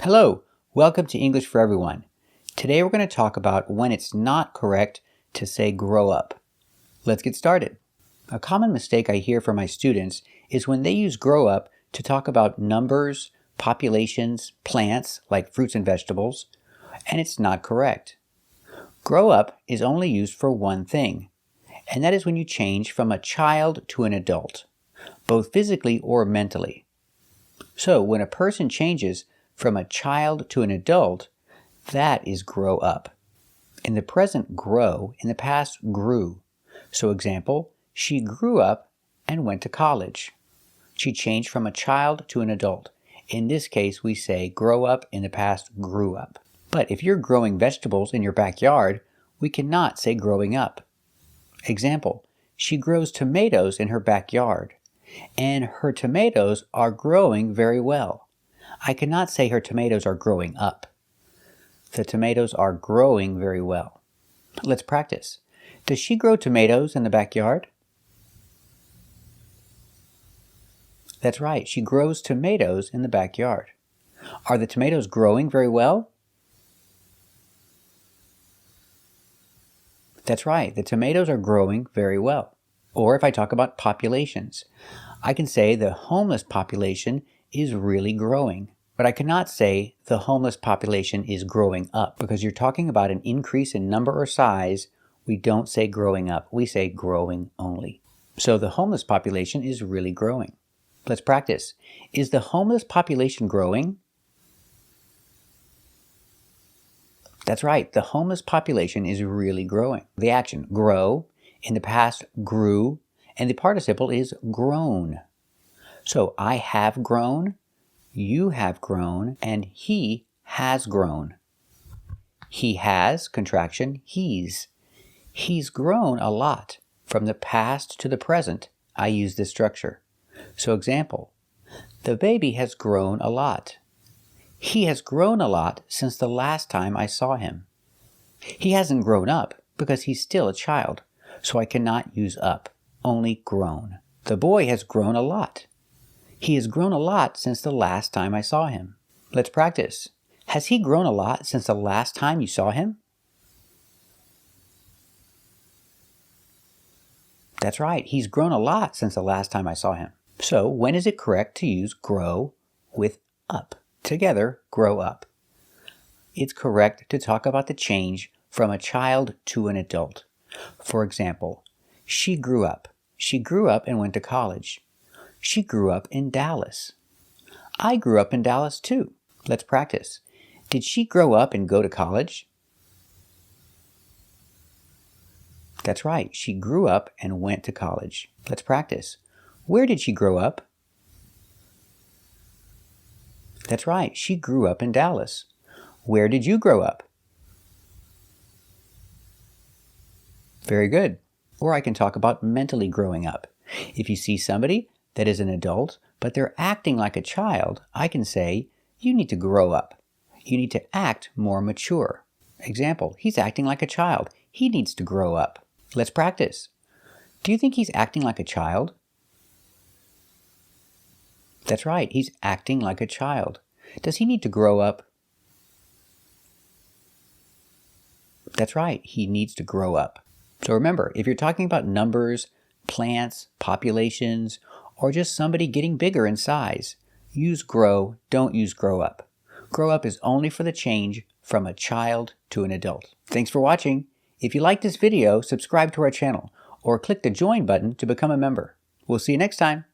Hello, welcome to English for Everyone. Today we're going to talk about when it's not correct to say grow up. Let's get started. A common mistake I hear from my students is when they use grow up to talk about numbers, populations, plants like fruits and vegetables, and it's not correct. Grow up is only used for one thing, and that is when you change from a child to an adult, both physically or mentally. So when a person changes from a child to an adult, that is grow up. In the present, grow. In the past, grew. So example, she grew up and went to college. She changed from a child to an adult. In this case, we say grow up. In the past, grew up. But if you're growing vegetables in your backyard, we cannot say growing up. Example, she grows tomatoes in her backyard, and her tomatoes are growing very well. I cannot say her tomatoes are growing up. The tomatoes are growing very well. Let's practice. Does she grow tomatoes in the backyard? That's right, she grows tomatoes in the backyard. Are the tomatoes growing very well? That's right, the tomatoes are growing very well. Or if I talk about populations, I can say the homeless population is really growing. But I cannot say the homeless population is growing up because you're talking about an increase in number or size. We don't say growing up, we say growing only. So the homeless population is really growing. Let's practice. Is the homeless population growing? That's right, the homeless population is really growing. The action, grow, in the past, grew, and the participle is grown. So I have grown, you have grown, and he has grown. He has, contraction, he's. He's grown a lot. From the past to the present, I use this structure. So example, the baby has grown a lot. He has grown a lot since the last time I saw him. He hasn't grown up because he's still a child, so I cannot use up, only grown. The boy has grown a lot. He has grown a lot since the last time I saw him. Let's practice. Has he grown a lot since the last time you saw him? That's right, he's grown a lot since the last time I saw him. So when is it correct to use grow with up? Together, grow up. It's correct to talk about the change from a child to an adult. For example, she grew up. She grew up and went to college. She grew up in Dallas. I grew up in Dallas too. Let's practice. Did she grow up and go to college? That's right, she grew up and went to college. Let's practice. Where did she grow up? That's right, she grew up in Dallas. Where did you grow up? Very good. Or I can talk about mentally growing up. If you see somebody that is an adult, but they're acting like a child, I can say, you need to grow up. You need to act more mature. Example, he's acting like a child. He needs to grow up. Let's practice. Do you think he's acting like a child? That's right, he's acting like a child. Does he need to grow up? That's right, he needs to grow up. So remember, if you're talking about numbers, plants, populations, or just somebody getting bigger in size, use grow, don't use grow up. Grow up is only for the change from a child to an adult. Thanks for watching. If you like this video, subscribe to our channel or click the join button to become a member. We'll see you next time.